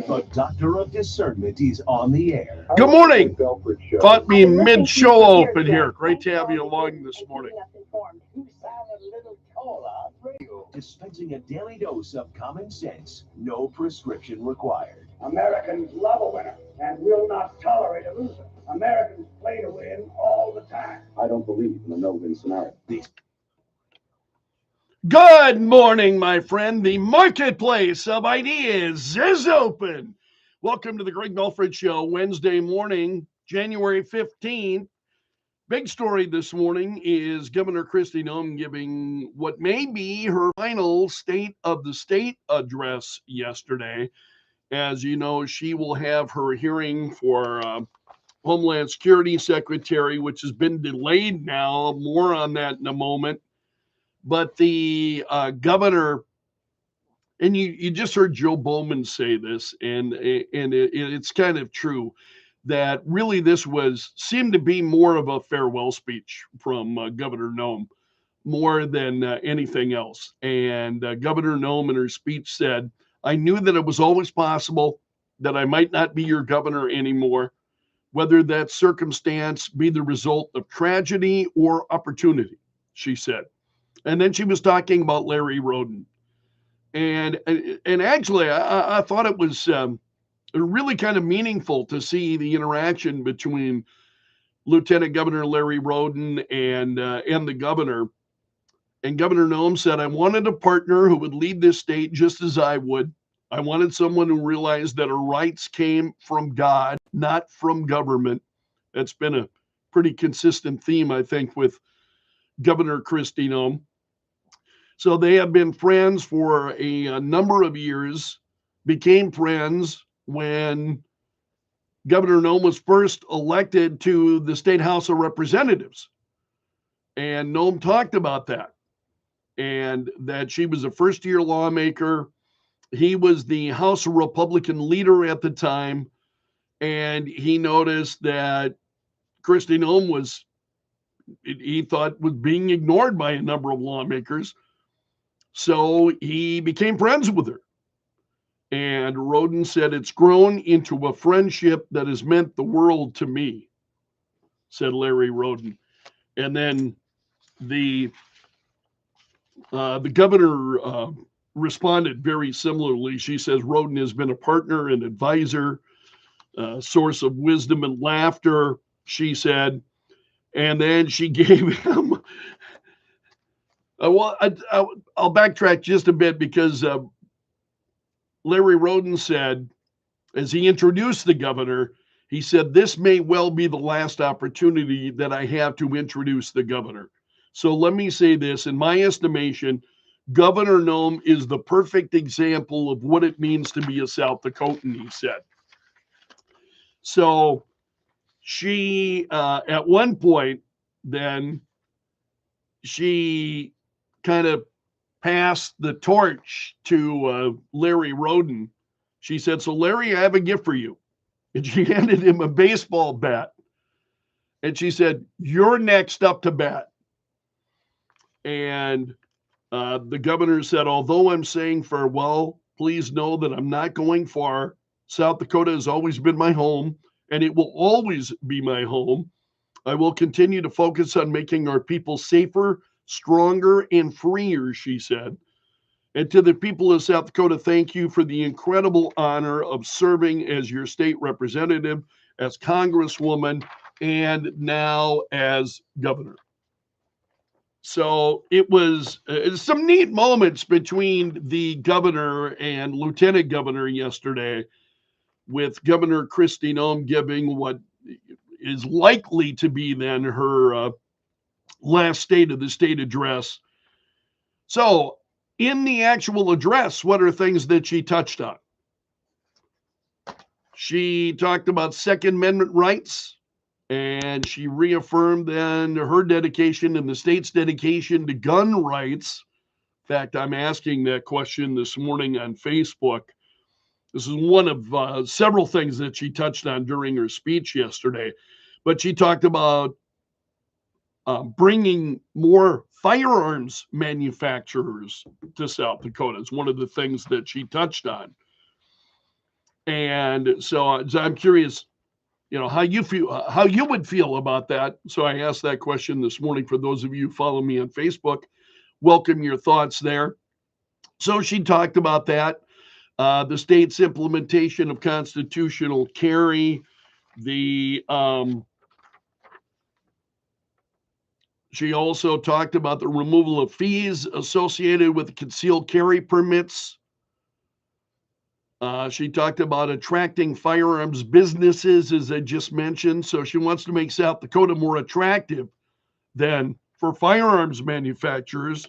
The Doctor of Discernment is on the air. Good morning. Caught me mid-show open here. Great to have you along this morning. Dispensing a daily dose of common sense, no prescription required. Americans love a winner and will not tolerate a loser. Americans play to win all the time. I don't believe in a no-win scenario. Good morning, my friend. The marketplace of ideas is open. Welcome to the Greg Belfrage Show, Wednesday morning, January 15th. Big story this morning is Governor Kristi Noem giving what may be her final State of the State address yesterday. As you know, she will have her hearing for Homeland Security Secretary, which has been delayed now. More on that in a moment. But the governor, and you just heard Joe Bowman say this, and it's kind of true, that really this seemed to be more of a farewell speech from Governor Noem, more than anything else. And Governor Noem in her speech said, "I knew that it was always possible that I might not be your governor anymore, whether that circumstance be the result of tragedy or opportunity," she said. And then she was talking about Larry Roden. And actually, I thought it was really kind of meaningful to see the interaction between Lieutenant Governor Larry Roden and the governor. And Governor Noem said, "I wanted a partner who would lead this state just as I would. I wanted someone who realized that her rights came from God, not from government." That's been a pretty consistent theme, I think, with Governor Kristi Noem. So they have been friends for a number of years, became friends when Governor Noem was first elected to the State House of Representatives. And Noem talked about that, and that she was a first-year lawmaker. He was the House Republican leader at the time, and he noticed that Kristi Noem he thought was being ignored by a number of lawmakers. So he became friends with her. And Roden said, "It's grown into a friendship that has meant the world to me," said Larry Roden. And then the governor responded very similarly. She says, "Roden has been a partner and advisor, source of wisdom and laughter," she said. And then she gave him, I'll backtrack just a bit, because Larry Roden said, as he introduced the governor, he said, "This may well be the last opportunity that I have to introduce the governor. So let me say this, in my estimation, Governor Noem is the perfect example of what it means to be a South Dakotan," he said. So she, at one point, then she kind of passed the torch to Larry Roden. She said, "So Larry, I have a gift for you." And she handed him a baseball bat. And she said, "You're next up to bat." And the governor said, "Although I'm saying farewell, please know that I'm not going far. South Dakota has always been my home, and it will always be my home. I will continue to focus on making our people safer, stronger, and freer," she said. "And to the people of South Dakota, thank you for the incredible honor of serving as your state representative, as Congresswoman, and now as governor." So it was some neat moments between the governor and lieutenant governor yesterday, with Governor Kristi Noem giving what is likely to be then her last State of the State address. So in the actual address, what are things that she touched on? She talked about Second Amendment rights, and she reaffirmed then her dedication and the state's dedication to gun rights. In fact, I'm asking that question this morning on Facebook. This is one of several things that she touched on during her speech yesterday. But she talked about bringing more firearms manufacturers to South Dakota. It's one of the things that she touched on. And so I'm curious, how you feel, how you would feel about that. So I asked that question this morning for those of you who follow me on Facebook. Welcome your thoughts there. So she talked about that, the state's implementation of constitutional carry, she also talked about the removal of fees associated with concealed carry permits. She talked about attracting firearms businesses, as I just mentioned. So she wants to make South Dakota more attractive than for firearms manufacturers.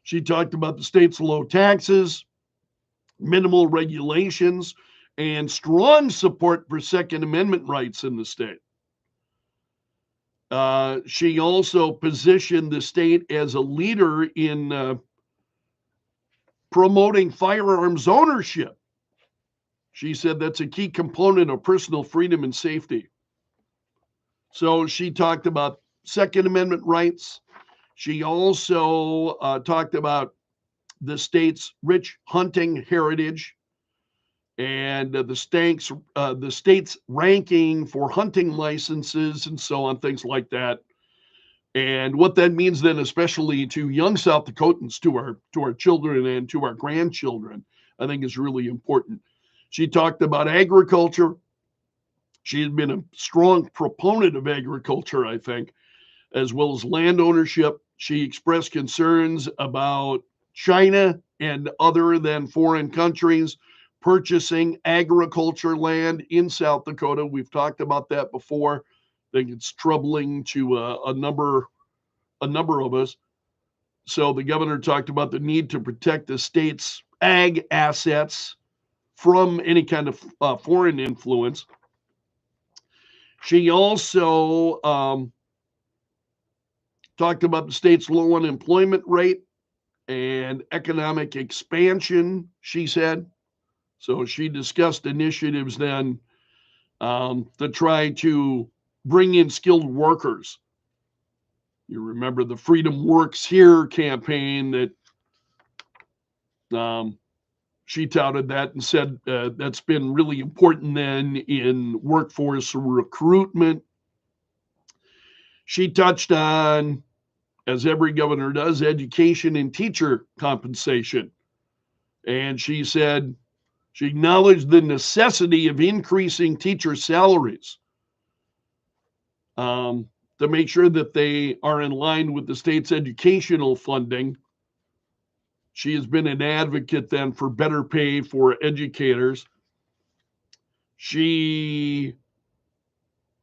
She talked about the state's low taxes, minimal regulations, and strong support for Second Amendment rights in the state. She also positioned the state as a leader in promoting firearms ownership. She said that's a key component of personal freedom and safety. So she talked about Second Amendment rights. She also talked about the state's rich hunting heritage and the state's ranking for hunting licenses and so on, things like that. And what that means then, especially to young South Dakotans, to our children and to our grandchildren, I think is really important. She talked about agriculture. She had been a strong proponent of agriculture, I think, as well as land ownership. She expressed concerns about China and other than foreign countries purchasing agriculture land in South Dakota. We've talked about that before. I think it's troubling to a number of us. So the governor talked about the need to protect the state's ag assets from any kind of foreign influence. She also talked about the state's low unemployment rate and economic expansion, she said. So she discussed initiatives then to try to bring in skilled workers. You remember the Freedom Works Here campaign that she touted that and said that's been really important then in workforce recruitment. She touched on, as every governor does, education and teacher compensation. And she said she acknowledged the necessity of increasing teacher salaries to make sure that they are in line with the state's educational funding. She has been an advocate then for better pay for educators. The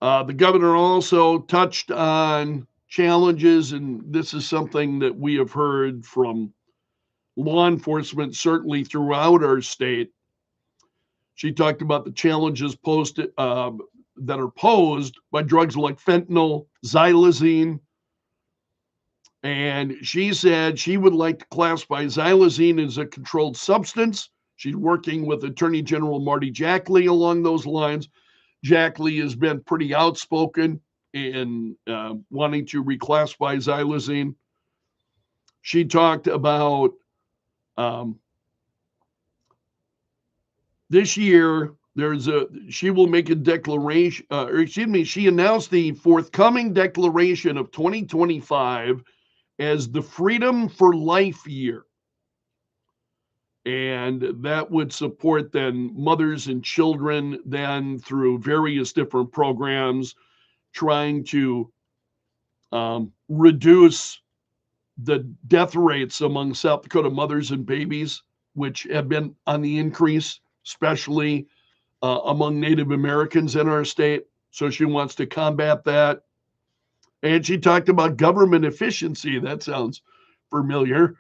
governor also touched on challenges, and this is something that we have heard from law enforcement, certainly throughout our state. She talked about the challenges that are posed by drugs like fentanyl, xylazine, and she said she would like to classify xylazine as a controlled substance. She's working with Attorney General Marty Jackley along those lines. Jackley has been pretty outspoken in wanting to reclassify xylazine. She talked about this year, she will make a declaration, she announced the forthcoming declaration of 2025 as the Freedom for Life year. And that would support then mothers and children then through various different programs, trying to reduce the death rates among South Dakota mothers and babies, which have been on the increase, especially among Native Americans in our state. So she wants to combat that. And she talked about government efficiency. That sounds familiar.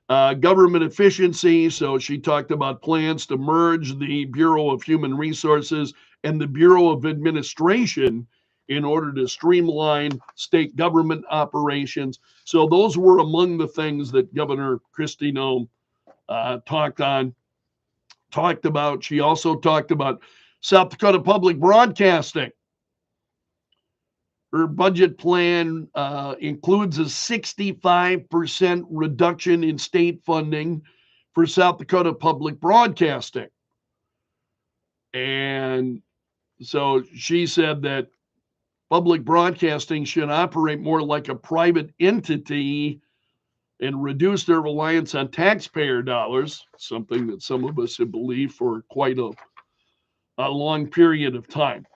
Government efficiency. So she talked about plans to merge the Bureau of Human Resources and the Bureau of Administration in order to streamline state government operations. So those were among the things that Governor Kristi Noem talked about. She also talked about South Dakota Public Broadcasting. Her budget plan includes a 65% reduction in state funding for South Dakota Public Broadcasting. And so she said that public broadcasting should operate more like a private entity and reduce their reliance on taxpayer dollars, something that some of us have believed for quite a long period of time.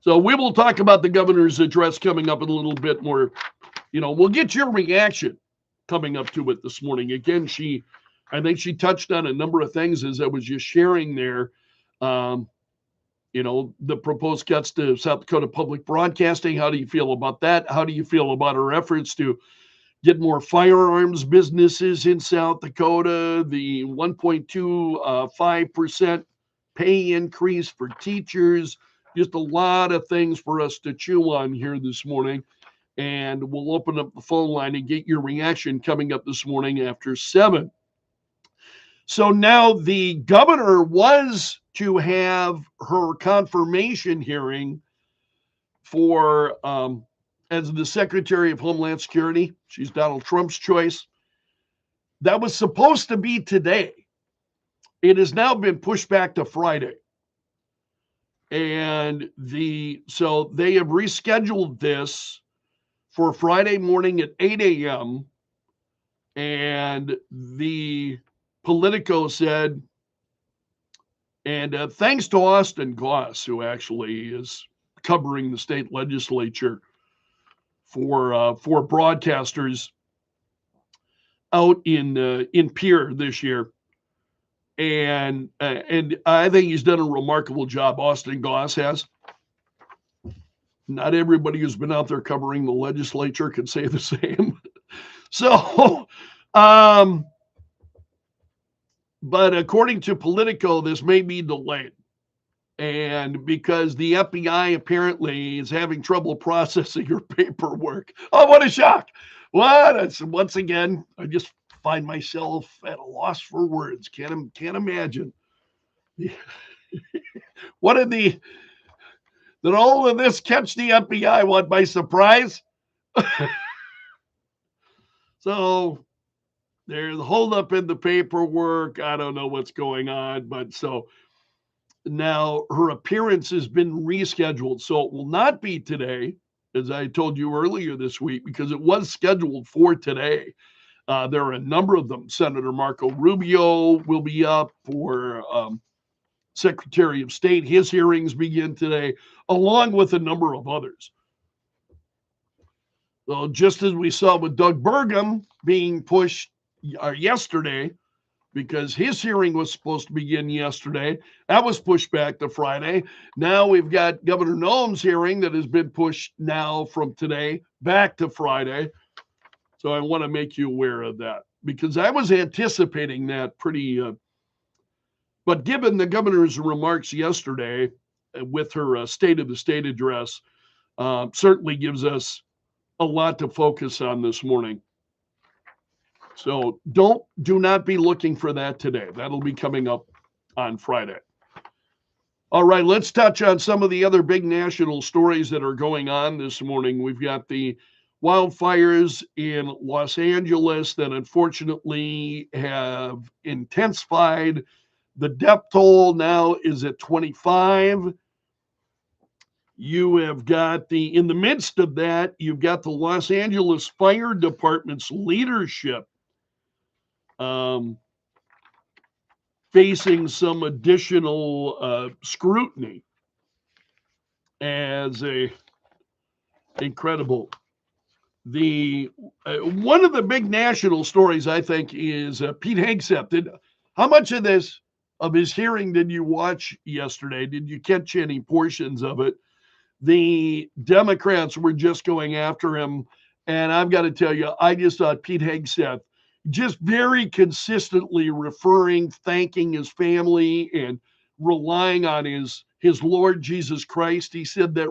So we will talk about the governor's address coming up in a little bit more. We'll get your reaction coming up to it this morning. Again, I think she touched on a number of things as I was just sharing there. The proposed cuts to South Dakota Public Broadcasting. How do you feel about that? How do you feel about her efforts to get more firearms businesses in South Dakota? The 1.25% pay increase for teachers. Just a lot of things for us to chew on here this morning. And we'll open up the phone line and get your reaction coming up this morning after 7. So now the governor was to have her confirmation hearing for as the Secretary of Homeland Security. She's Donald Trump's choice. That was supposed to be today. It has now been pushed back to Friday. And so they have rescheduled this for Friday morning at 8 a.m. And the Politico said, and thanks to Austin Goss, who actually is covering the state legislature for broadcasters out in Pierre this year. And I think he's done a remarkable job. Austin Goss has. Not everybody who's been out there covering the legislature can say the same. So, but according to Politico, this may be delayed. And because the FBI apparently is having trouble processing your paperwork. Oh, what a shock. Once again, I just find myself at a loss for words. Can't imagine. Did all of this catch the FBI? What, by surprise? So there's a holdup in the paperwork. I don't know what's going on, but so now her appearance has been rescheduled. So it will not be today, as I told you earlier this week, because it was scheduled for today. There are a number of them. Senator Marco Rubio will be up for Secretary of State. His hearings begin today, along with a number of others. So just as we saw with Doug Burgum being pushed yesterday, because his hearing was supposed to begin yesterday, that was pushed back to Friday. Now we've got Governor Noem's hearing that has been pushed now from today back to Friday. So I want to make you aware of that, because I was anticipating that pretty. But given the governor's remarks yesterday with her State of the State address, certainly gives us a lot to focus on this morning. So do not be looking for that today. That'll be coming up on Friday. All right, let's touch on some of the other big national stories that are going on this morning. We've got the wildfires in Los Angeles that unfortunately have intensified. The death toll now is at 25. You have got in the midst of that, you've got the Los Angeles Fire Department's leadership facing some additional scrutiny as incredible. One of the big national stories, I think, is Pete Hegseth. How much of his hearing did you watch yesterday? Did you catch any portions of it? The Democrats were just going after him. And I've got to tell you, I just thought Pete Hegseth just very consistently thanking his family and relying on his Lord Jesus Christ. He said that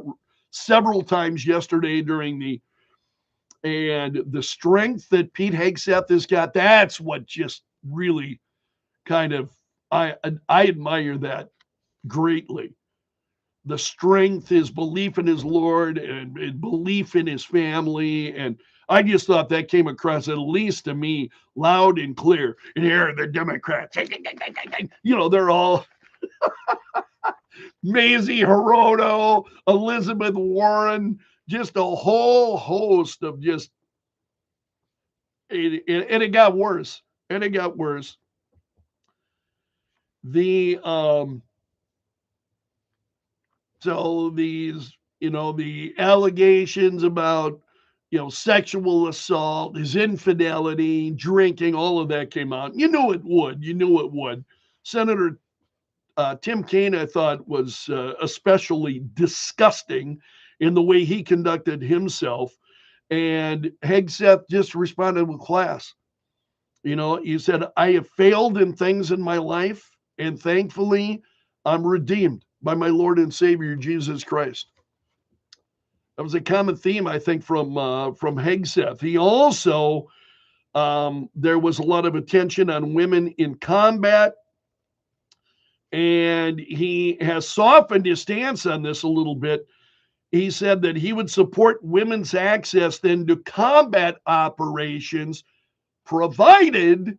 several times yesterday and the strength that Pete Hegseth has got, that's what just really kind of, I admire that greatly. The strength, his belief in his Lord and belief in his family. And I just thought that came across, at least to me, loud and clear. And here are the Democrats. They're all Mazie Hirono, Elizabeth Warren, just a whole host of just, and it got worse. And it got worse. So these, the allegations about, sexual assault, his infidelity, drinking, all of that came out. You knew it would. You knew it would. Senator Tim Kaine, I thought, was especially disgusting in the way he conducted himself. And Hegseth just responded with class. He said, I have failed in things in my life, and thankfully, I'm redeemed by my Lord and Savior, Jesus Christ. That was a common theme, I think, from Hegseth. He also, there was a lot of attention on women in combat, and he has softened his stance on this a little bit. He said that he would support women's access then to combat operations, provided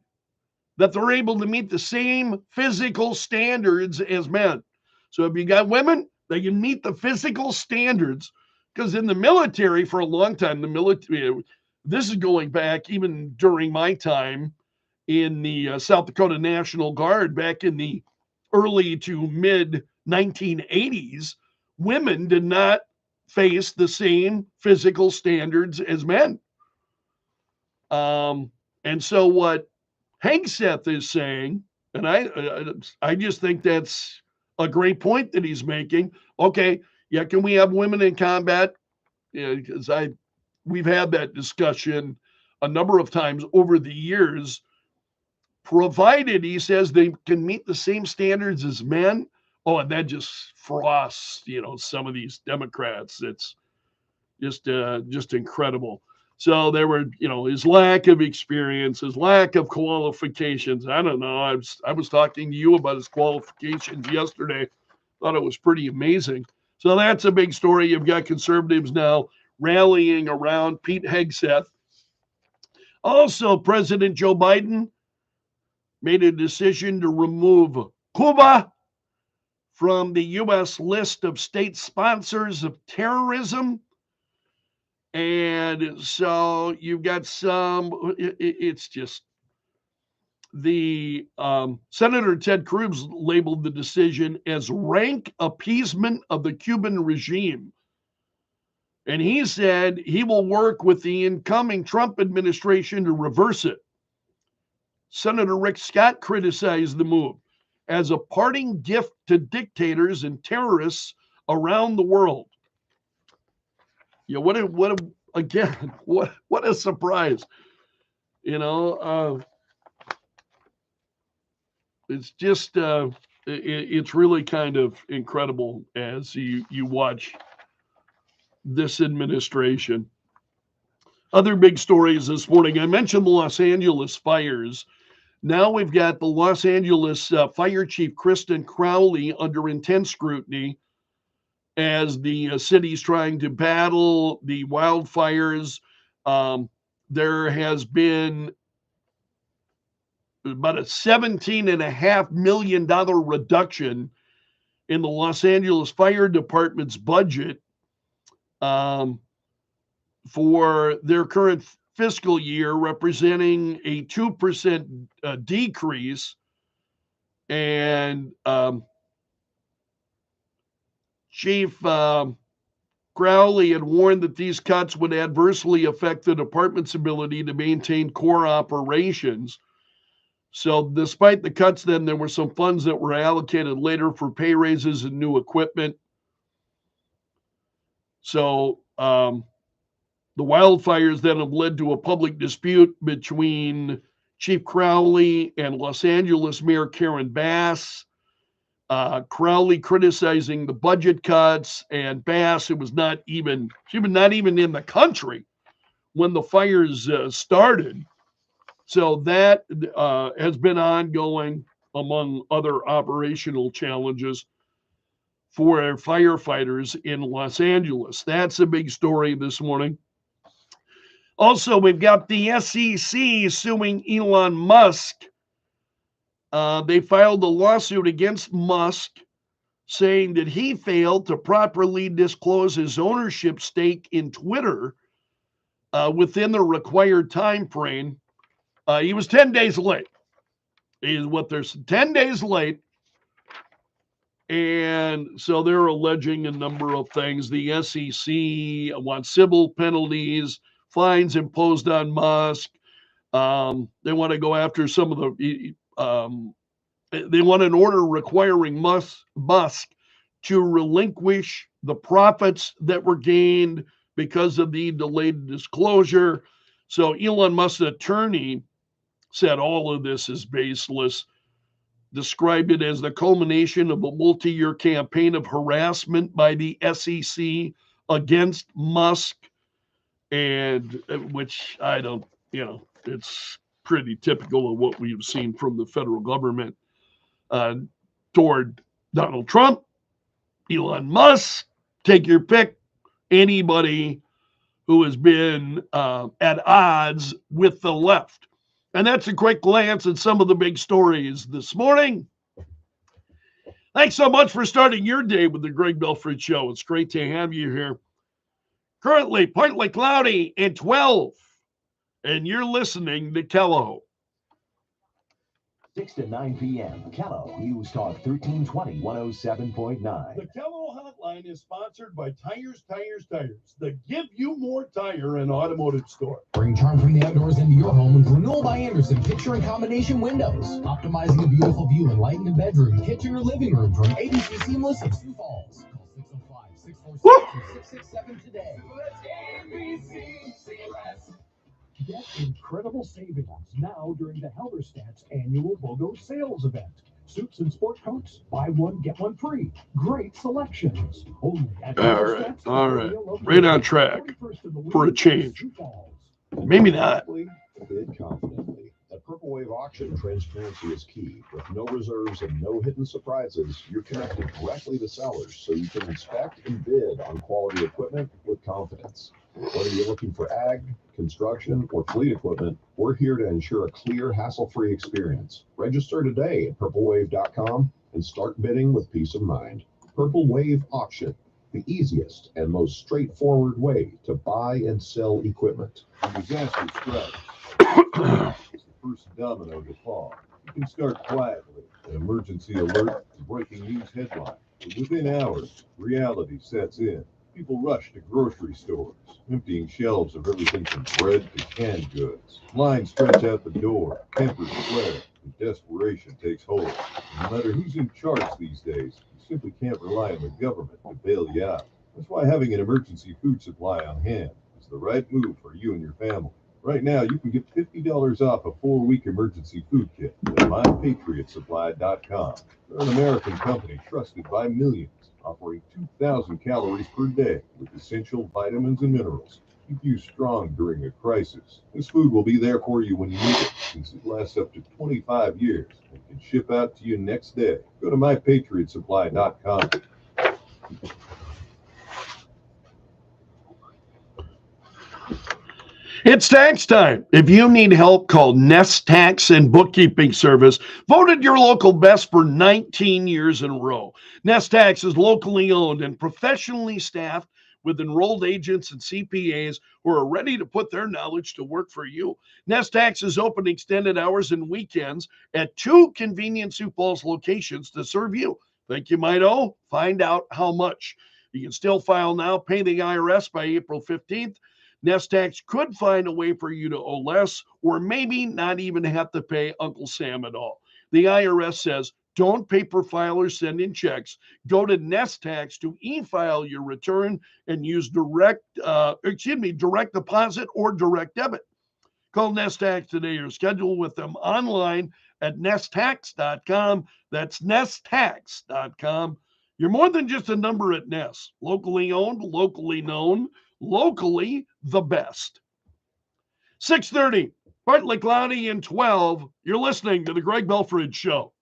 that they're able to meet the same physical standards as men. So if you got women, they can meet the physical standards, because in the military for a long time, this is going back even during my time in the South Dakota National Guard back in the early to mid 1980s, women did not face the same physical standards as men. And so what Hegseth is saying, and I just think that's a great point that he's making. Okay, yeah, can we have women in combat? Yeah, because we've had that discussion a number of times over the years, provided, he says, they can meet the same standards as men. Oh, and that just frosts, some of these Democrats. It's just incredible. So there were, his lack of experience, his lack of qualifications. I don't know. I was talking to you about his qualifications yesterday. Thought it was pretty amazing. So that's a big story. You've got conservatives now rallying around Pete Hegseth. Also, President Joe Biden made a decision to remove Cuba from the U.S. list of state sponsors of terrorism. And so you've got it's just the Senator Ted Cruz labeled the decision as rank appeasement of the Cuban regime. And he said he will work with the incoming Trump administration to reverse it. Senator Rick Scott criticized the move as a parting gift to dictators and terrorists around the world. Yeah, what a surprise. It's just it's really kind of incredible as you watch this administration. Other big stories this morning. I mentioned the Los Angeles fires. Now we've got the Los Angeles Fire Chief Kristen Crowley under intense scrutiny as the city's trying to battle the wildfires. There has been about a $17.5 million reduction in the Los Angeles Fire Department's budget for their current fiscal year, representing a 2% decrease. And Chief Crowley had warned that these cuts would adversely affect the department's ability to maintain core operations. So despite the cuts, then there were some funds that were allocated later for pay raises and new equipment. So the wildfires then have led to a public dispute between Chief Crowley and Los Angeles Mayor Karen Bass. Crowley criticizing the budget cuts, and Bass, she was not even in the country when the fires started. So that has been ongoing, among other operational challenges for firefighters in Los Angeles. That's a big story this morning. Also, we've got the SEC suing Elon Musk. They filed a lawsuit against Musk, saying that he failed to properly disclose his ownership stake in Twitter within the required time frame. He was 10 days late, is what they're 10 days late. And so they're alleging a number of things. The SEC wants civil penalties, fines imposed on Musk. They want to go after some of the, they want an order requiring Musk to relinquish the profits that were gained because of the delayed disclosure. So Elon Musk's attorney said all of this is baseless, described it as the culmination of a multi-year campaign of harassment by the SEC against Musk, and which I don't, it's pretty typical of what we've seen from the federal government toward Donald Trump, Elon Musk, take your pick, anybody who has been at odds with the left. And that's a quick glance at some of the big stories this morning. Thanks so much for starting your day with the Greg Belfrage Show. It's great to have you here. Currently, partly cloudy and 12. And you're listening to Kello. 6 to 9 p.m. Kello News Talk 1320 107.9. The Kello Hotline is sponsored by Tires, the Give You More Tire and Automotive Store. Bring charm from the outdoors into your home with Renewal by Andersen Picture and Combination Windows. Optimizing a beautiful view and light in the bedroom, kitchen, or living room from ABC Seamless of Sioux Falls. Call 605-646-2667 today. ABC Seamless. Get incredible savings now during the Helderstadt's annual BOGO sales event. Suits and sport coats, buy one, get one free. Great selections. Only at Helderstadt's. All right. Right on track for a change. Maybe not. Bid confidently. At Purple Wave Auction, transparency is key. With no reserves and no hidden surprises, you're connected directly to sellers so you can inspect and bid on quality equipment with confidence. Whether you're looking for ag, construction, or fleet equipment, we're here to ensure a clear, hassle-free experience. Register today at purplewave.com and start bidding with peace of mind. Purple Wave Auction, the easiest and most straightforward way to buy and sell equipment. Disaster strikes. It's the first domino to fall. You can start quietly. An emergency alert to breaking news headline. But within hours, reality sets in. People rush to grocery stores, emptying shelves of everything from bread to canned goods. Lines stretch out the door, tempers flare, and desperation takes hold. No matter who's in charge these days, you simply can't rely on the government to bail you out. That's why having an emergency food supply on hand is the right move for you and your family. Right now, you can get $50 off a 4-week emergency food kit at MyPatriotSupply.com. They're an American company trusted by millions, offering 2,000 calories per day with essential vitamins and minerals. Keep you strong during a crisis. This food will be there for you when you need it, since it lasts up to 25 years and can ship out to you next day. Go to MyPatriotSupply.com. It's tax time. If you need help, call Nest Tax and Bookkeeping Service, voted your local best for 19 years in a row. Nest Tax is locally owned and professionally staffed with enrolled agents and CPAs who are ready to put their knowledge to work for you. Nest Tax is open extended hours and weekends at 2 convenient Sioux Falls locations to serve you. Think you might owe? Find out how much. You can still file now, pay the IRS by April 15th. Nest Tax could find a way for you to owe less, or maybe not even have to pay Uncle Sam at all. The IRS says, don't paper file or send in checks. Go to Nest Tax to e-file your return and use direct deposit or direct debit. Call Nest Tax today or schedule with them online at nesttax.com. That's nesttax.com. You're more than just a number at Nest. Locally owned, locally known, locally the best. 6:30, partly cloudy and 12. You're listening to the Greg Belfrage Show.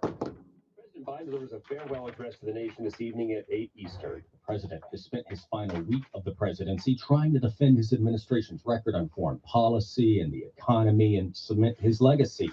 President Biden delivers a farewell address to the nation this evening at 8 Eastern. The president has spent his final week of the presidency trying to defend his administration's record on foreign policy and the economy and cement his legacy.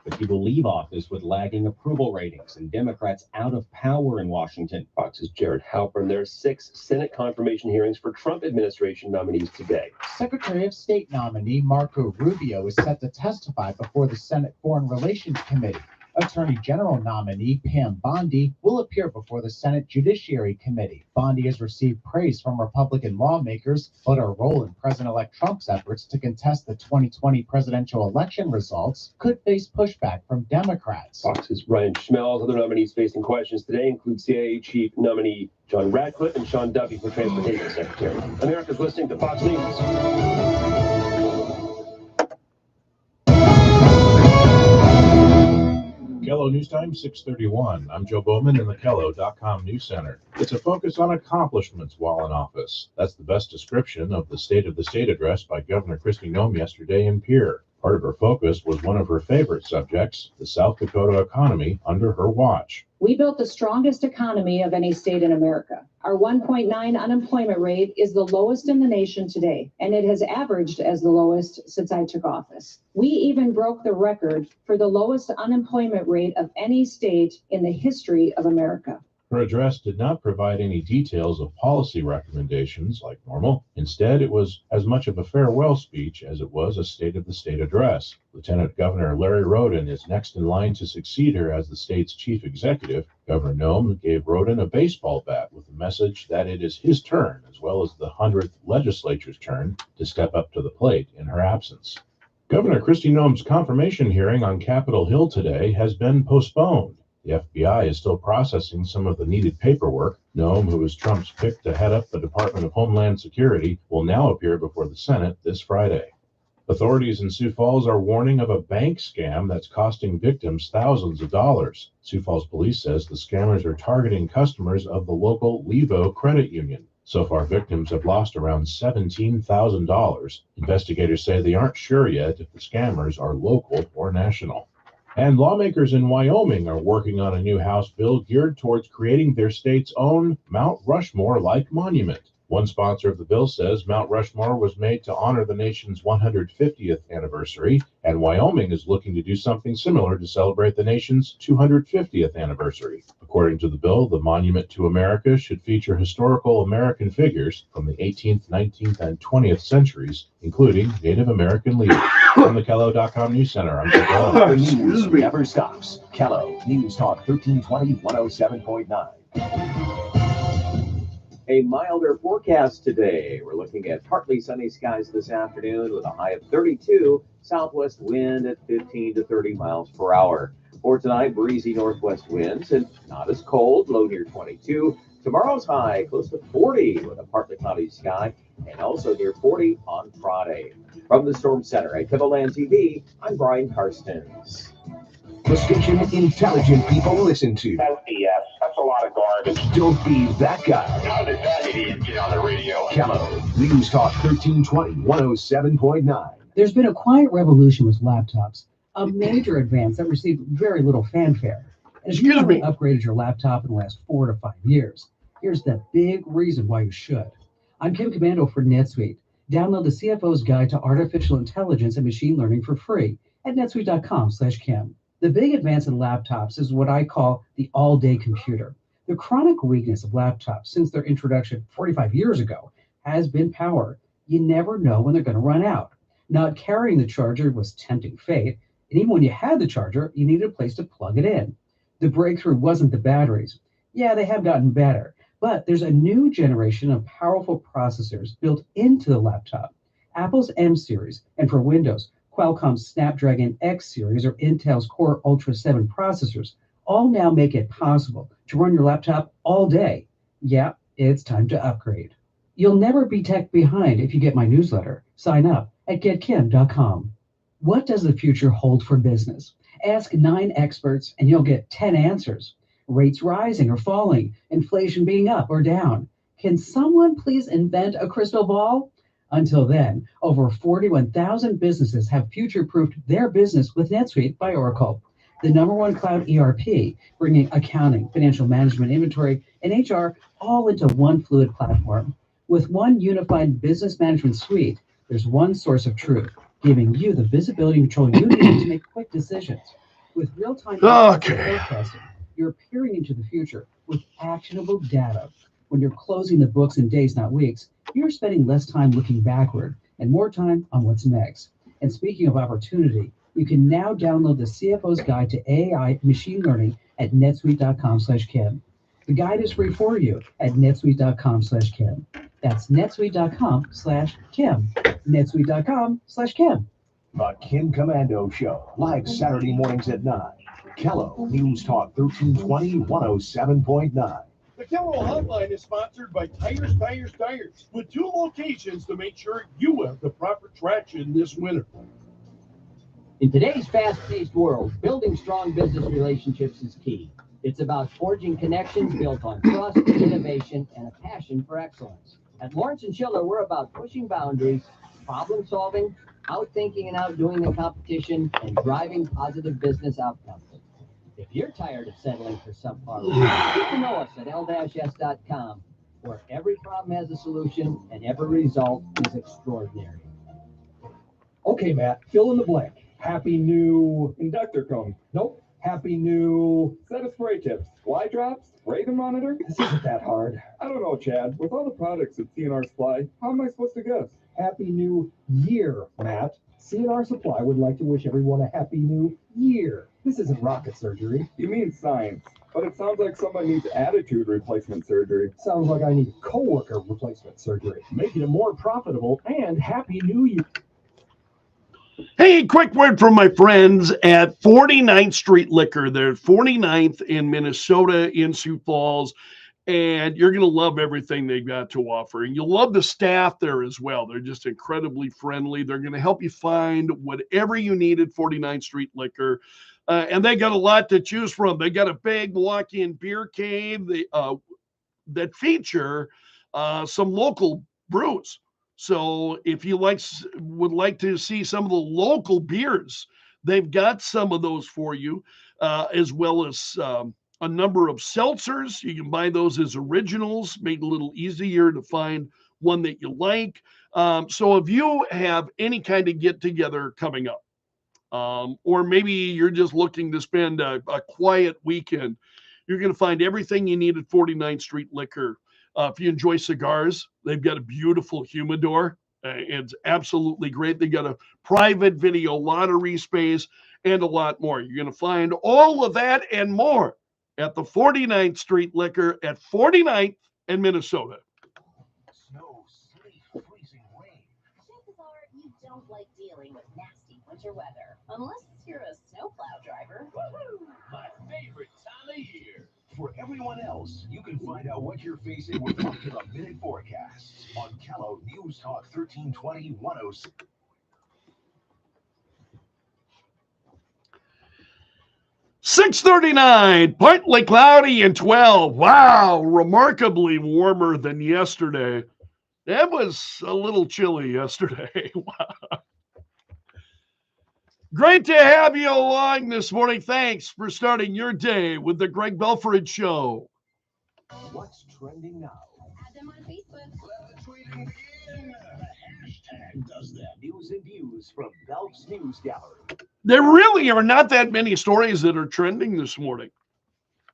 but he will leave office with lagging approval ratings and Democrats out of power in Washington. Fox's Jared Halpern. There are 6 Senate confirmation hearings for Trump administration nominees today. Secretary of State nominee Marco Rubio is set to testify before the Senate Foreign Relations Committee. Attorney General nominee Pam Bondi will appear before the Senate Judiciary Committee. Bondi has received praise from Republican lawmakers, but her role in President-elect Trump's efforts to contest the 2020 presidential election results could face pushback from Democrats. Fox's Ryan Schmelz. Other nominees facing questions today include CIA Chief nominee John Radcliffe and Sean Duffy for Transportation Secretary. America's listening to Fox News. Kello News Time, 6:31. I'm Joe Bowman in the Kello.com News Center. It's a focus on accomplishments while in office. That's the best description of the State of the State address by Governor Kristi Noem yesterday in Pierre. Part of her focus was one of her favorite subjects, the South Dakota economy under her watch. We built the strongest economy of any state in America. Our 1.9 unemployment rate is the lowest in the nation today, and it has averaged as the lowest since I took office. We even broke the record for the lowest unemployment rate of any state in the history of America. Her address did not provide any details of policy recommendations like normal. Instead, it was as much of a farewell speech as it was a State of the State address. Lieutenant Governor Larry Roden is next in line to succeed her as the state's chief executive. Governor Noem gave Roden a baseball bat with the message that it is his turn, as well as the 100th legislature's turn, to step up to the plate in her absence. Governor Kristi Noem's confirmation hearing on Capitol Hill today has been postponed. The FBI is still processing some of the needed paperwork. Noem, who is Trump's pick to head up the Department of Homeland Security, will now appear before the Senate this Friday. Authorities in Sioux Falls are warning of a bank scam that's costing victims thousands of dollars. Sioux Falls police says the scammers are targeting customers of the local Levo credit union. So far, victims have lost around $17,000. Investigators say they aren't sure yet if the scammers are local or national. And lawmakers in Wyoming are working on a new House bill geared towards creating their state's own Mount Rushmore-like monument. One sponsor of the bill says Mount Rushmore was made to honor the nation's 150th anniversary, and Wyoming is looking to do something similar to celebrate the nation's 250th anniversary. According to the bill, the monument to America should feature historical American figures from the 18th, 19th, and 20th centuries, including Native American leaders. From the Kello.com News Center, I'm Joe. The news never stops. Kello News Talk 1320 107.9. A milder forecast today. We're looking at partly sunny skies this afternoon with a high of 32, southwest wind at 15 to 30 miles per hour. For tonight, breezy northwest winds and not as cold, low near 22. Tomorrow's high close to 40 with a partly cloudy sky and also near 40 on Friday. From the Storm Center at Timberland TV, I'm Brian Karstens. The station intelligent people listen to. That's BS. That's a lot of garbage. Don't be that guy. How did that idiot get on the radio? Kello News Talk 1320 107.9. There's been a quiet revolution with laptops, a major advance that received very little fanfare. And if you haven't upgraded your laptop in the last 4 to 5 years, here's the big reason why you should. I'm Kim Commando for NetSuite. Download the CFO's Guide to Artificial Intelligence and Machine Learning for free at netsuite.com/Kim. The big advance in laptops is what I call the all-day computer. The chronic weakness of laptops since their introduction 45 years ago has been power. You never know when they're going to run out. Not carrying the charger was tempting fate, and even when you had the charger, you needed a place to plug it in. The breakthrough wasn't the batteries. Yeah, they have gotten better, but there's a new generation of powerful processors built into the laptop. Apple's M series, and for Windows, Qualcomm's Snapdragon X series or Intel's Core Ultra 7 processors all now make it possible to run your laptop all day. Yeah, it's time to upgrade. You'll never be tech behind if you get my newsletter. Sign up at getkim.com. What does the future hold for business? Ask 9 experts and you'll get 10 answers. Rates rising or falling, inflation being up or down. Can someone please invent a crystal ball? Until then, over 41,000 businesses have future-proofed their business with NetSuite by Oracle, the #1 cloud ERP, bringing accounting, financial management, inventory, and HR all into one fluid platform. With one unified business management suite, there's one source of truth, giving you the visibility and control you need to make quick decisions. With real-time Okay. forecasting, you're peering into the future with actionable data. When you're closing the books in days, not weeks, you're spending less time looking backward and more time on what's next. And speaking of opportunity, you can now download the CFO's Guide to AI Machine Learning at netsuite.com/Kim. The guide is free for you at netsuite.com/Kim. That's netsuite.com/Kim. netsuite.com/Kim. The Kim Commando Show, live Saturday mornings at 9. Kello News Talk 1320 107.9. The Kello Hotline is sponsored by Tires, with 2 locations to make sure you have the proper traction this winter. In today's fast-paced world, building strong business relationships is key. It's about forging connections built on trust, innovation, and a passion for excellence. At Lawrence & Schiller, we're about pushing boundaries, problem-solving, outthinking and outdoing the competition, and driving positive business outcomes. If you're tired of settling for subpar results, get to know us at l-s.com, where every problem has a solution and every result is extraordinary. Okay, Matt, fill in the blank. Happy new inductor cone. Nope. Happy new set of spray tips. Fly drops? Raven monitor? This isn't that hard. I don't know, Chad. With all the products at CNR Supply, how am I supposed to guess? Happy new year, Matt. CNR Supply would like to wish everyone a happy new year. This isn't rocket surgery. You mean science. But it sounds like somebody needs attitude replacement surgery. Sounds like I need coworker replacement surgery. Making it more profitable and happy new year. Hey, quick word from my friends at 49th Street Liquor. They're 49th in Minnesota in Sioux Falls, and you're going to love everything they've got to offer. And you'll love the staff there as well. They're just incredibly friendly. They're going to help you find whatever you need at 49th Street Liquor. And they got a lot to choose from. They got a big walk-in beer cave that feature some local brews. So if you would like to see some of the local beers, they've got some of those for you, as well as a number of seltzers. You can buy those as originals, made a little easier to find one that you like. So if you have any kind of get-together coming up, or maybe you're just looking to spend a quiet weekend, you're going to find everything you need at 49th Street Liquor. If you enjoy cigars, they've got a beautiful humidor. It's absolutely great. They got a private video lottery space and a lot more. You're going to find all of that and more at the 49th Street Liquor at 49th and Minnesota. Snow, sleet, freezing rain. Chances are you don't like dealing with nasty winter weather, unless you're a snowplow driver. Woo-hoo! My favorite time of year. For everyone else, you can find out what you're facing with up-to-the-minute forecasts on Kello News Talk 1320 106. .39, partly cloudy and 12. Wow, remarkably warmer than yesterday. That was a little chilly yesterday. Wow. Great to have you along this morning. Thanks for starting your day with the Greg Belfrage Show. What's trending now? Add them on Facebook. Let the tweeting begin. The hashtag does that. News and views from Belf's News Gallery. There really are not that many stories that are trending this morning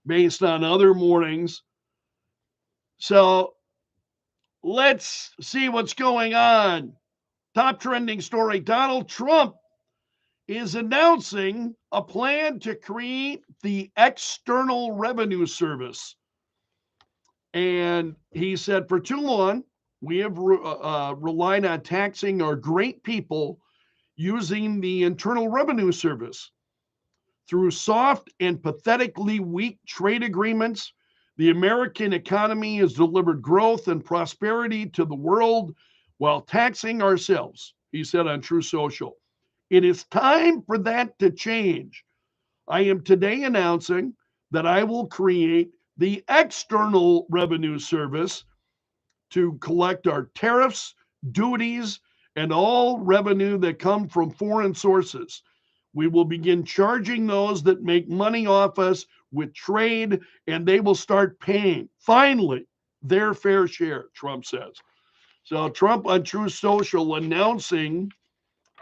based on other mornings. So let's see what's going on. Top trending story: Donald Trump is announcing a plan to create the External Revenue Service. And he said, for too long, we have relied on taxing our great people using the Internal Revenue Service. Through soft and pathetically weak trade agreements, the American economy has delivered growth and prosperity to the world while taxing ourselves, he said on True Social. It is time for that to change. I am today announcing that I will create the External Revenue Service to collect our tariffs, duties, and all revenue that come from foreign sources. We will begin charging those that make money off us with trade, and they will start paying, finally, their fair share, Trump says. So Trump on True Social announcing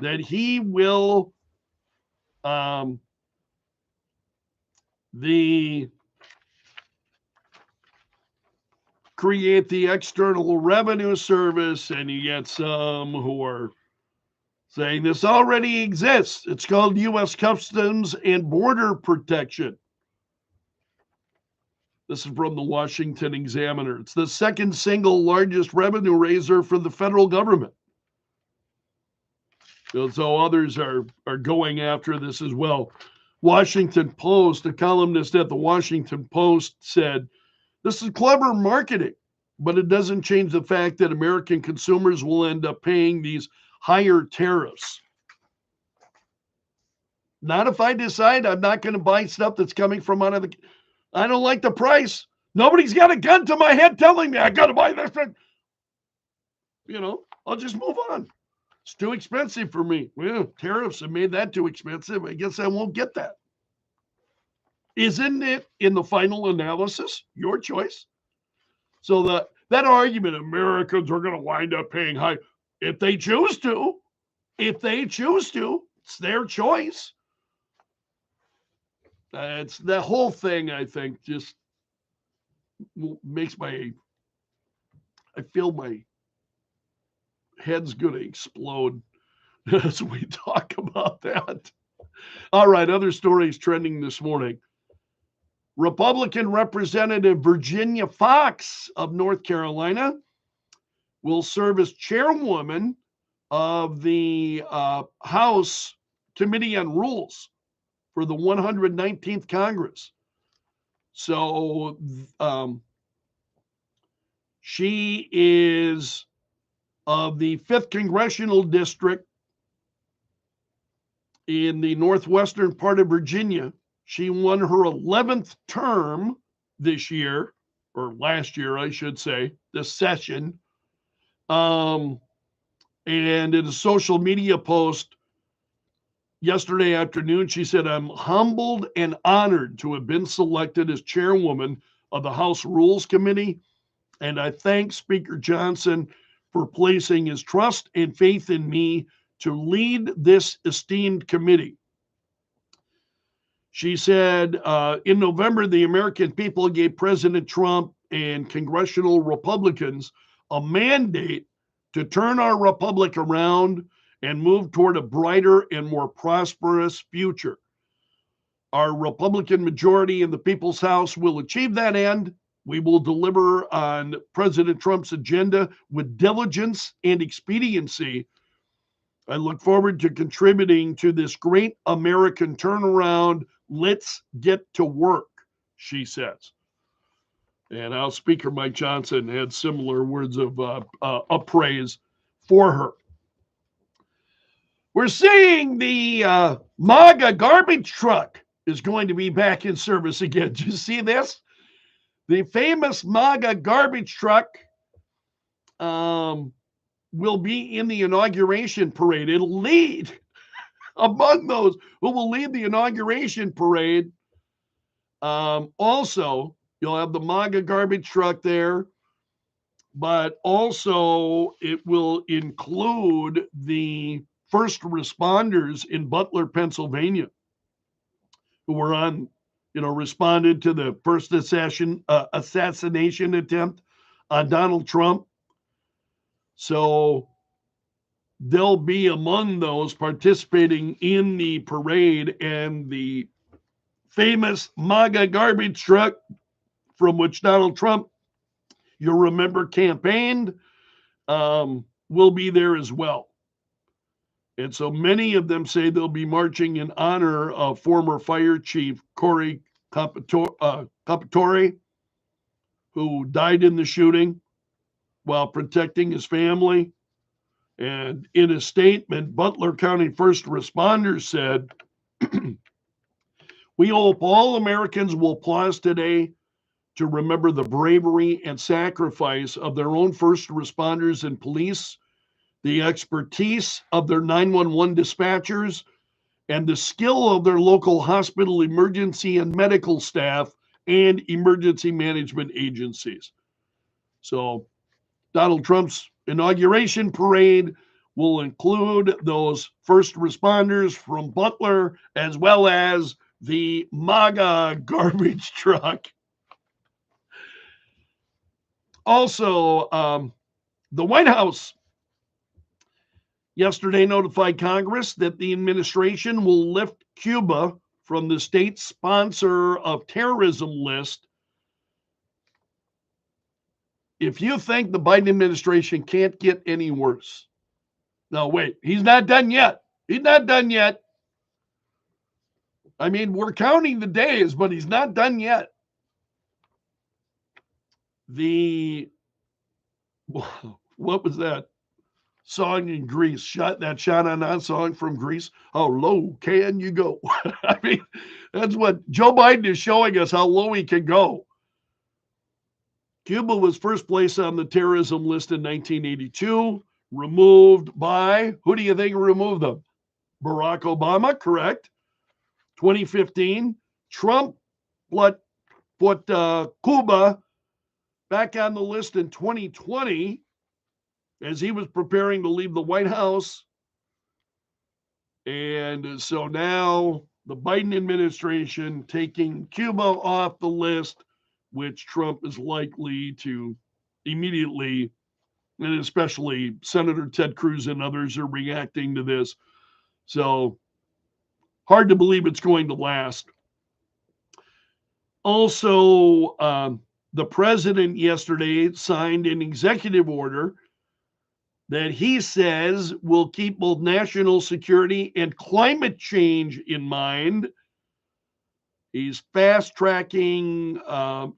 that he will create the External Revenue Service, and you get some who are saying this already exists. It's called U.S. Customs and Border Protection. This is from the Washington Examiner. It's the second single largest revenue raiser for the federal government. So others are going after this as well. Washington Post, a columnist at the Washington Post said, this is clever marketing, but it doesn't change the fact that American consumers will end up paying these higher tariffs. Not if I decide I'm not going to buy stuff that's coming from out of the... I don't like the price. Nobody's got a gun to my head telling me I got to buy this thing. I'll just move on. It's too expensive for me. Well, tariffs have made that too expensive. I guess I won't get that. Isn't it, in the final analysis, your choice? So that argument, Americans are going to wind up paying high, if they choose to, it's their choice. It's the whole thing, I think, just makes I feel my head's going to explode as we talk about that. All right, other stories trending this morning. Republican Representative Virginia Foxx of North Carolina will serve as chairwoman of the House Committee on Rules for the 119th Congress. So she is of the 5th Congressional District in the northwestern part of Virginia. She won her 11th term this year, or last year, I should say, this session. And in a social media post yesterday afternoon, she said, I'm humbled and honored to have been selected as chairwoman of the House Rules Committee. And I thank Speaker Johnson for placing his trust and faith in me to lead this esteemed committee. She said, in November, the American people gave President Trump and congressional Republicans a mandate to turn our republic around and move toward a brighter and more prosperous future. Our Republican majority in the People's House will achieve that end. We will deliver on President Trump's agenda with diligence and expediency. I look forward to contributing to this great American turnaround. Let's get to work, she says. And House Speaker Mike Johnson had similar words of appraise for her. We're seeing the MAGA garbage truck is going to be back in service again. Did you see this? The famous MAGA garbage truck will be in the inauguration parade. It'll lead among those who will lead the inauguration parade. Also, you'll have the MAGA garbage truck there, but also it will include the first responders in Butler, Pennsylvania, who were responded to the first assassination attempt on Donald Trump. So they'll be among those participating in the parade, and the famous MAGA garbage truck from which Donald Trump, you'll remember, campaigned, will be there as well. And so many of them say they'll be marching in honor of former Fire Chief Corey Capitore, who died in the shooting while protecting his family. And in a statement, Butler County first responders said, we hope all Americans will pause today to remember the bravery and sacrifice of their own first responders and police, the expertise of their 911 dispatchers, and the skill of their local hospital emergency and medical staff and emergency management agencies. So Donald Trump's inauguration parade will include those first responders from Butler, as well as the MAGA garbage truck. Also, the White House yesterday notified Congress that the administration will lift Cuba from the state sponsor of terrorism list. If you think the Biden administration can't get any worse. No, wait, he's not done yet. He's not done yet. I mean, we're counting the days, but he's not done yet. What was that song in Greece? That Sha-Na-Na song from Greece. How low can you go? I mean, that's what Joe Biden is showing us, how low he can go. Cuba was first placed on the terrorism list in 1982, removed by, who do you think removed them? Barack Obama, correct. 2015, Trump put Cuba back on the list in 2020 as he was preparing to leave the White House. And so now the Biden administration taking Cuba off the list, which Trump is likely to immediately, and especially Senator Ted Cruz and others are reacting to this. So hard to believe it's going to last. Also, the president yesterday signed an executive order that he says will keep both national security and climate change in mind. He's fast-tracking the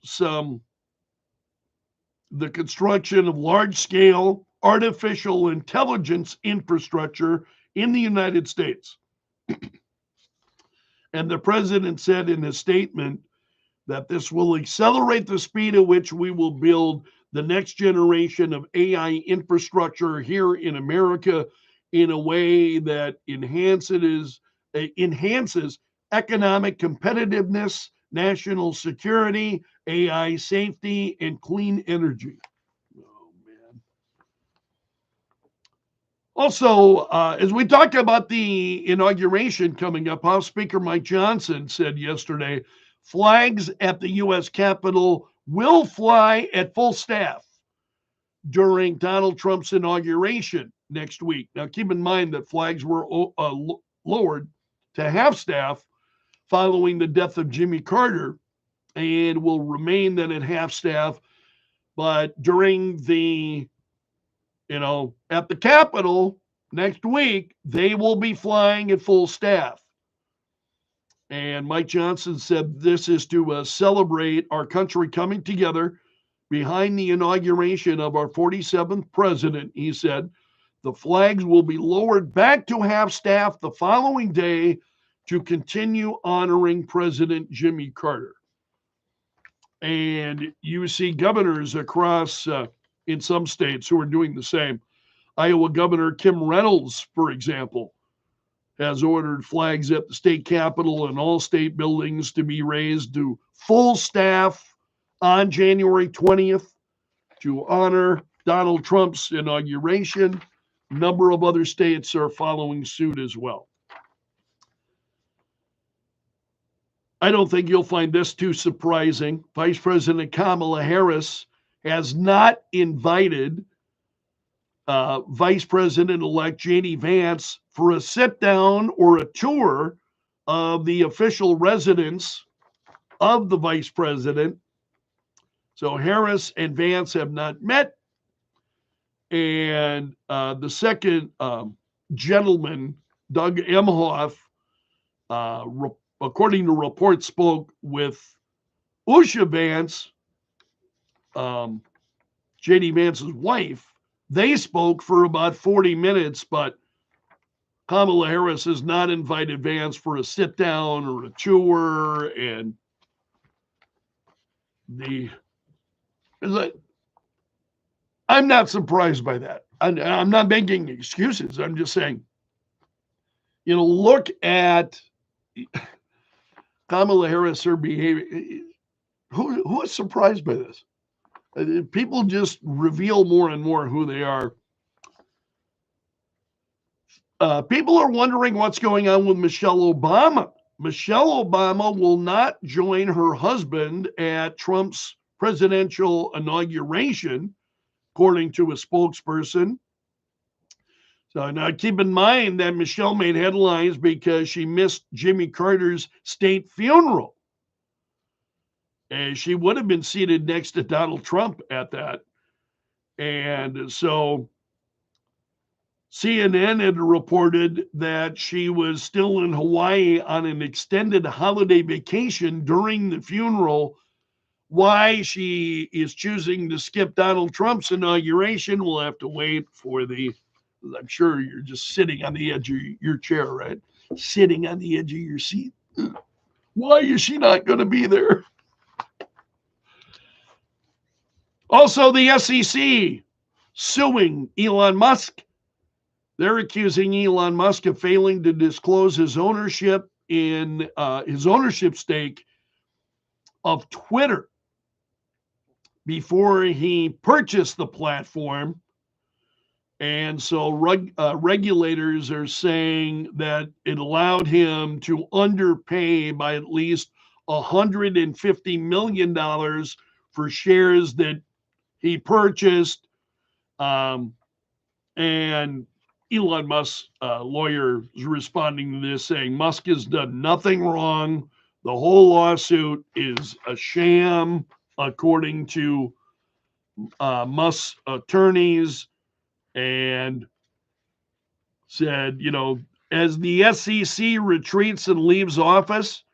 construction of large-scale artificial intelligence infrastructure in the United States. And the president said in his statement that this will accelerate the speed at which we will build the next generation of AI infrastructure here in America in a way that enhances economic competitiveness, national security, AI safety, and clean energy. Oh, man. Also, as we talked about the inauguration coming up, House Speaker Mike Johnson said yesterday, flags at the U.S. Capitol will fly at full staff during Donald Trump's inauguration next week. Now, keep in mind that flags were lowered to half staff following the death of Jimmy Carter and will remain then at half staff. But during the, at the Capitol next week, they will be flying at full staff. And Mike Johnson said this is to celebrate our country coming together behind the inauguration of our 47th president. He said the flags will be lowered back to half staff the following day to continue honoring President Jimmy Carter. And you see governors across in some states who are doing the same. Iowa Governor Kim Reynolds, for example, has ordered flags at the state capitol and all state buildings to be raised to full staff on January 20th to honor Donald Trump's inauguration. A number of other states are following suit as well. I don't think you'll find this too surprising. Vice President Kamala Harris has not invited Vice President-elect J.D. Vance for a sit-down or a tour of the official residence of the vice president. So Harris and Vance have not met. And the second gentleman, Doug Emhoff, according to reports, spoke with Usha Vance, J.D. Vance's wife. They spoke for about 40 minutes, but Kamala Harris has not invited Vance for a sit down or a tour. And I'm not surprised by that. I'm not making excuses. I'm just saying, look at Kamala Harris, her behavior. Who is surprised by this? People just reveal more and more who they are. People are wondering what's going on with Michelle Obama. Michelle Obama will not join her husband at Trump's presidential inauguration, according to a spokesperson. So now keep in mind that Michelle made headlines because she missed Jimmy Carter's state funeral. And she would have been seated next to Donald Trump at that. And so CNN had reported that she was still in Hawaii on an extended holiday vacation during the funeral. Why she is choosing to skip Donald Trump's inauguration, we'll have to wait for I'm sure you're just sitting on the edge of your chair, right? Sitting on the edge of your seat. Why is she not going to be there? Also, the SEC suing Elon Musk. They're accusing Elon Musk of failing to disclose his ownership stake of Twitter before he purchased the platform. And so regulators are saying that it allowed him to underpay by at least $150 million for shares that he purchased. And Elon Musk's lawyer is responding to this, saying Musk has done nothing wrong. The whole lawsuit is a sham, according to Musk's attorneys, and said, as the SEC retreats and leaves office,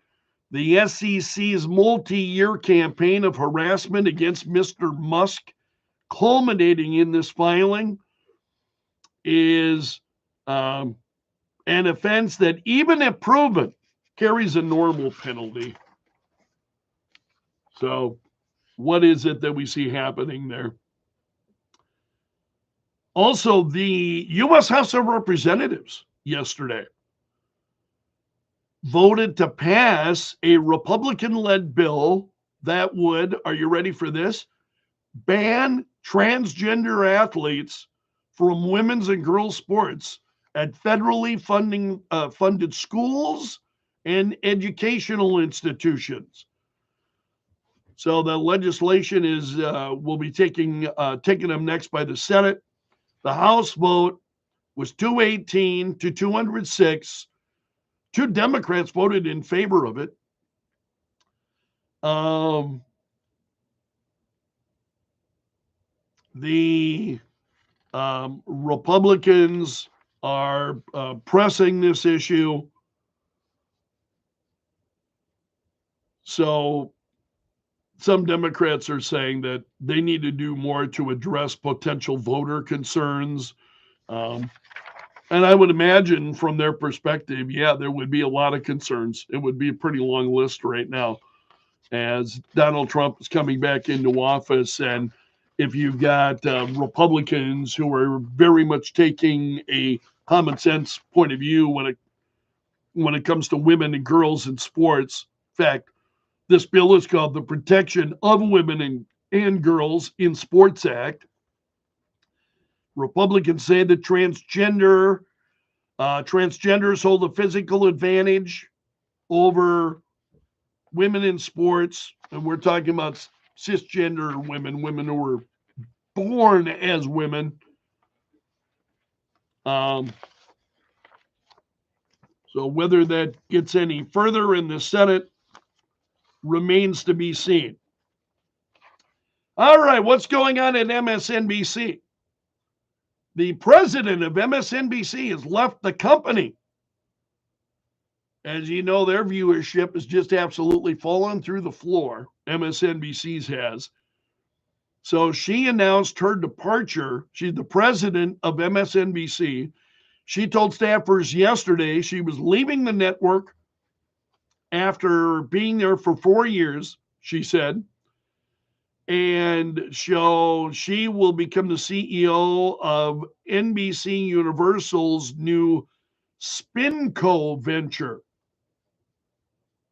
the SEC's multi-year campaign of harassment against Mr. Musk, culminating in this filing, is an offense that, even if proven, carries a normal penalty. So what is it that we see happening there? Also, the U.S. House of Representatives yesterday voted to pass a Republican-led bill that would, are you ready for this, ban transgender athletes from women's and girls' sports at federally funded schools and educational institutions. So the legislation will be taken up next by the Senate. The House vote was 218 to 206. 2 Democrats voted in favor of it. The Republicans are pressing this issue. So some Democrats are saying that they need to do more to address potential voter concerns. And I would imagine from their perspective, there would be a lot of concerns. It would be a pretty long list right now as Donald Trump is coming back into office. And if you've got Republicans who are very much taking a common sense point of view when it comes to women and girls in sports. In fact, this bill is called the Protection of Women and Girls in Sports Act. Republicans say that transgenders hold a physical advantage over women in sports, and we're talking about cisgender women who were born as women. So whether that gets any further in the Senate remains to be seen. All right, what's going on at MSNBC? The president of MSNBC has left the company. As you know, their viewership has just absolutely fallen through the floor. MSNBC's has. So she announced her departure. She's the president of MSNBC. She told staffers yesterday she was leaving the network after being there for 4 years, she said. And so she will become the CEO of NBC Universal's new SpinCo venture,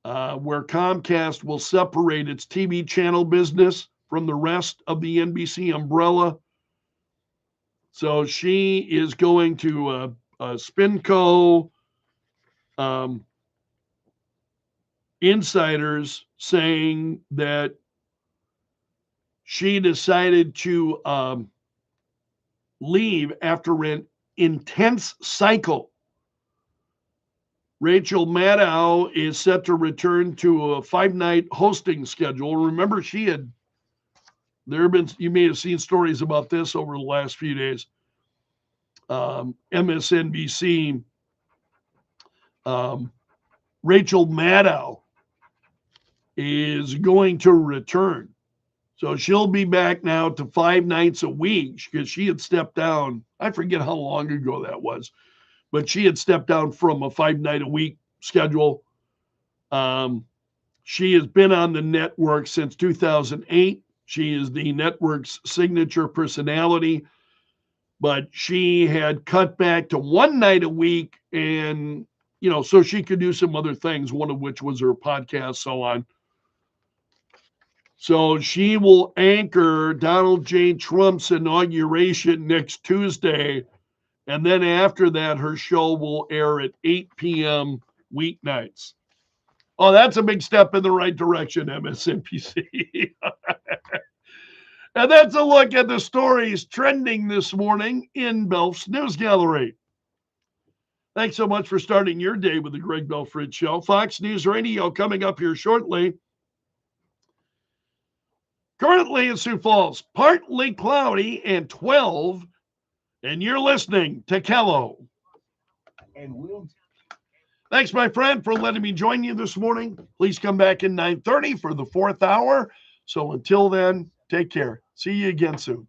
where Comcast will separate its TV channel business from the rest of the NBC umbrella. So she is going to SpinCo. insiders saying that she decided to leave after an intense cycle. Rachel Maddow is set to return to a 5-night hosting schedule. Remember, you may have seen stories about this over the last few days. MSNBC, Rachel Maddow is going to return. So she'll be back now to 5 nights a week because she had stepped down. I forget how long ago that was, but she had stepped down from a 5-night-a-week schedule. She has been on the network since 2008. She is the network's signature personality, but she had cut back to 1 night a week, and so she could do some other things, one of which was her podcast, so on. So she will anchor Donald J. Trump's inauguration next Tuesday. And then after that, her show will air at 8 p.m. weeknights. Oh, that's a big step in the right direction, MSNBC. And that's a look at the stories trending this morning in Belf's News Gallery. Thanks so much for starting your day with the Greg Belfrage Show. Fox News Radio coming up here shortly. Currently in Sioux Falls, partly cloudy and 12, and you're listening to Kello. Thanks, my friend, for letting me join you this morning. Please come back in 9:30 for the 4th hour. So until then, take care. See you again soon.